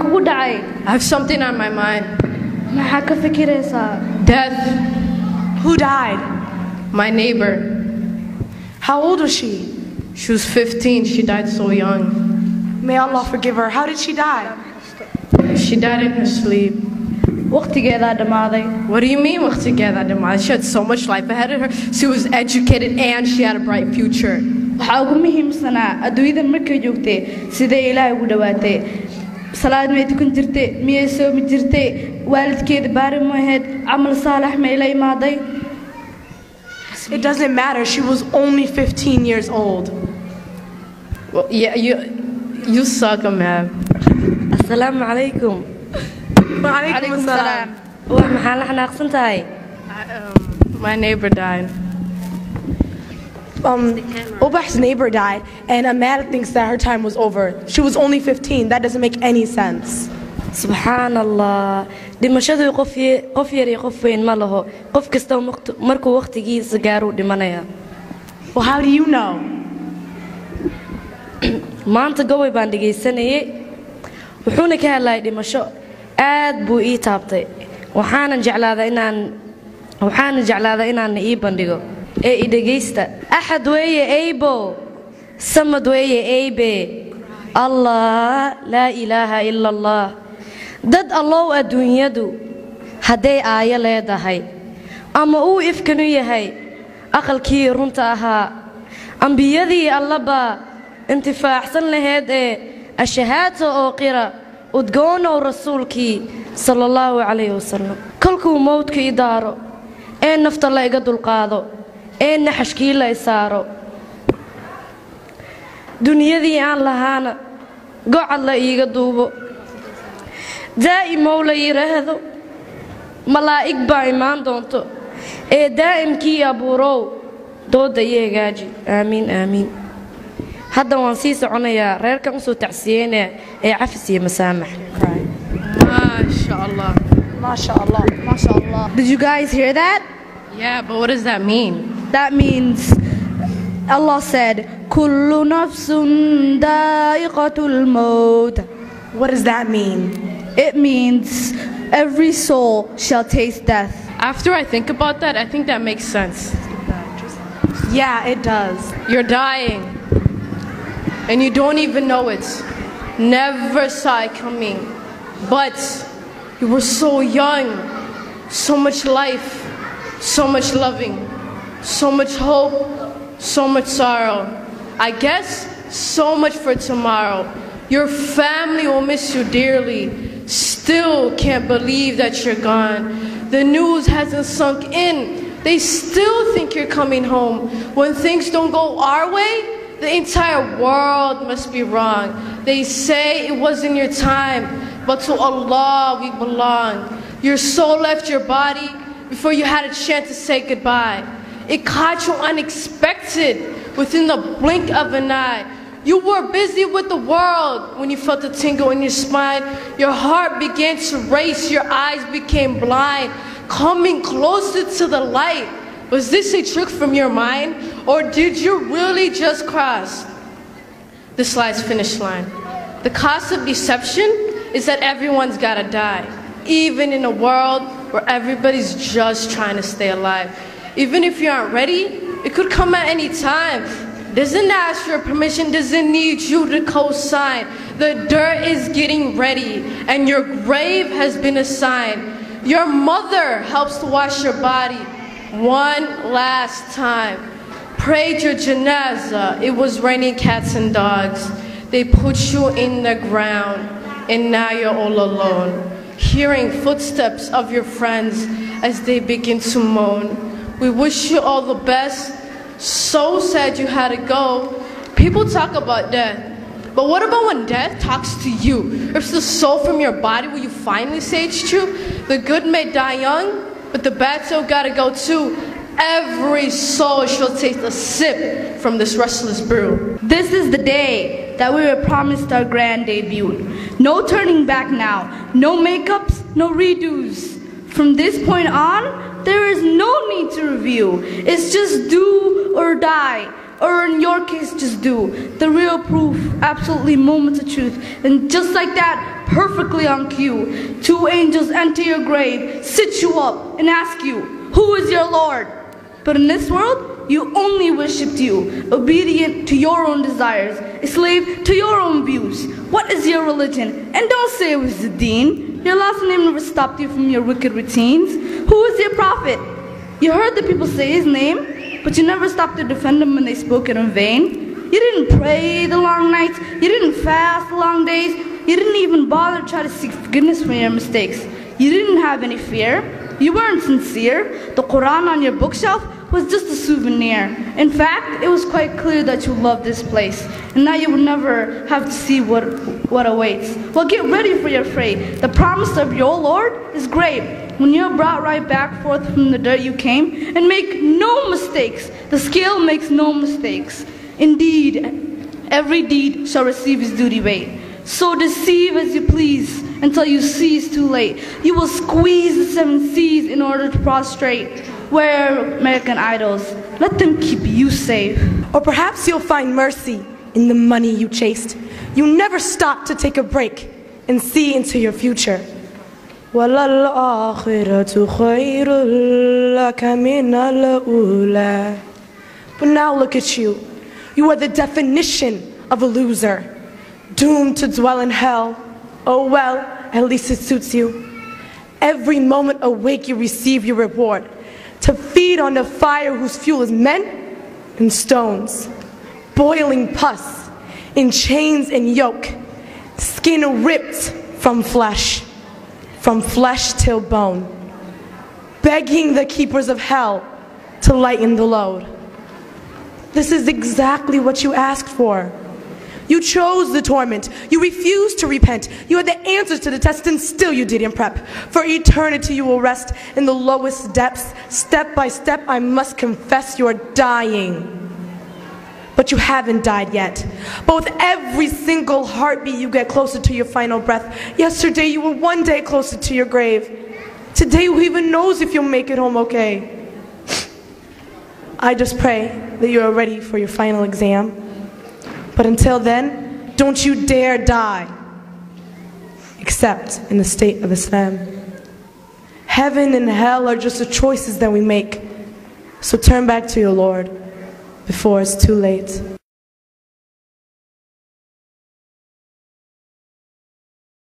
I have something on my mind. Death. Who died? My neighbor. How old was she? She was 15. She died so young. May Allah forgive her. How did she die? She died in her sleep. What do you mean waqtigeeda dhamaaday? She had so much life ahead of her. She was educated and she had a bright future. waxaa ugu muhiimsanaa adduunyadan markay joogtay sidee Ilaahay ugu dhawaatay salaad may tukan jirtay miyay soomi jirtay waalidkeeda baari ma ahayd amal saalax may la imaaday. It doesn't matter. She was only 15 years old. Well, yeah, you suck, man. Assalamu alaikum. Wa alaikum assalam. Waa maxaa la xanaaqsan tahay? My neighbor died. Obah's neighbor died, and Amanda thinks that her time was over. She was only 15. That doesn't make any sense. Subhanallah. Dhimashadu qof yar iyo qof weyn ma laho. Qof kasta markuu waqtigiisa gaaro dhimanaya. Well, how do you know? Maanta gobay baan dhageysanayay. Wuxuuna ka hadlayay dhimasho. Aad buu ii taabtay. Waxaan jeclaadaa inaan ii bandhigo. Ee dhageysta. Ahad weeye aybo. Samad weeye aybe. Allah la ilaha illa Allah. Dad allow adduunyadu haday aaya leedahay ama uu ifkanu yahay aqalkii runta ahaa ambiyadii allaba intifaacsan lahayd ee ashhaada oo qira udgoon rasuulkii sallallahu alayhi wasallam kalkuu mawdka idaaro ee nafta la iga dulqaado ee naxashkii la isaaro dunyadii aan lahaana gocad la iiga duubo دائما ولا يرهدو ملائك بايمان دونتو اي دائم كي ابورو دود يغاجي امين امين هذا وانسي سعنيا ريركم سو تعسيينه اي عفسي مسامح ما شاء الله ما شاء الله ما شاء الله. Did you guys hear that? Yeah, but what does that mean? That means Allah said kullu nafsun da'iqatul maut. What does that mean? It means every soul shall taste death. After I think about that, I think that makes sense. Yeah, it does. You're dying, and you don't even know it. Never saw it coming. But you were so young, so much life, so much loving, so much hope, so much sorrow. I guess so much for tomorrow. Your family will miss you dearly. Still can't believe that you're gone. The news hasn't sunk in. They still think you're coming home. When things don't go our way, the entire world must be wrong. They say it wasn't your time, but to Allah we belong. Your soul left your body before you had a chance to say goodbye. It caught you unexpected within the blink of an eye. You were busy with the world when you felt a tingle in your spine. Your heart began to race, your eyes became blind, coming closer to the light. Was this a trick from your mind, or did you really just cross this life's finish line? The cost of deception is that everyone's gotta die, even in a world where everybody's just trying to stay alive. Even if you aren't ready, it could come at any time. Doesn't ask for permission, doesn't need you to co-sign. The dirt is getting ready and your grave has been assigned. Your mother helps to wash your body one last time. Prayed your janazah, it was raining cats and dogs. They put you in the ground and now you're all alone. Hearing footsteps of your friends as they begin to moan. We wish you all the best. So sad you had to go. People talk about death, but what about when death talks to you? Rips the soul from your body, will you finally say it's true? The good may die young, but the bad soul gotta go too. Every soul shall taste a sip from this restless brew. This is the day that we were promised our grand debut. No turning back now, no makeups, no redos. From this point on, there is no need to review. It's just do or die, or in your case, just do. The real proof, absolutely moments of truth. And just like that, perfectly on cue. Two angels enter your grave, sit you up, and ask you, who is your Lord? But in this world, you only worshipped you, obedient to your own desires, a slave to your own views. What is your religion? And don't say it was the deen. Your last name never stopped you from your wicked routines. Who is your prophet? You heard the people say his name, but you never stopped to defend him when they spoke it in vain. You didn't pray the long nights, you didn't fast the long days, you didn't even bother to try to seek forgiveness for your mistakes. You didn't have any fear, you weren't sincere. The Quran on your bookshelf was just a souvenir. In fact, it was quite clear that you loved this place, and that you would never have to see what awaits. Well, get ready for your fate. The promise of your Lord is great. When you're brought right back forth from the dirt you came, and make no mistakes, the scale makes no mistakes. Indeed, every deed shall receive his duty weight. So deceive as you please until you see it's too late. You will squeeze the 7 seas in order to prostrate. Wear American Idols. Let them keep you safe. Or perhaps you'll find mercy in the money you chased. You never stopped to take a break and see into your future. وَلَلْآخِرَةُ خَيْرٌ لَكَ مِنَ الْأُولَى. But now look at you. You are the definition of a loser, doomed to dwell in hell. Oh well, at least it suits you. Every moment awake you receive your reward, to feed on the fire whose fuel is men and stones, boiling pus, in chains and yoke, skin ripped from flesh till bone, begging the keepers of hell to lighten the load. This is exactly what you asked for. You chose the torment. You refused to repent. You had the answers to the test, and still you didn't prep. For eternity you will rest in the lowest depths. Step by step, I must confess, you're dying. But you haven't died yet. But with every single heartbeat, you get closer to your final breath. Yesterday, you were one day closer to your grave. Today, who even knows if you'll make it home okay? I just pray that you are ready for your final exam. But until then, don't you dare die, except in the state of Islam. Heaven and hell are just the choices that we make. So turn back to your Lord before it's too late.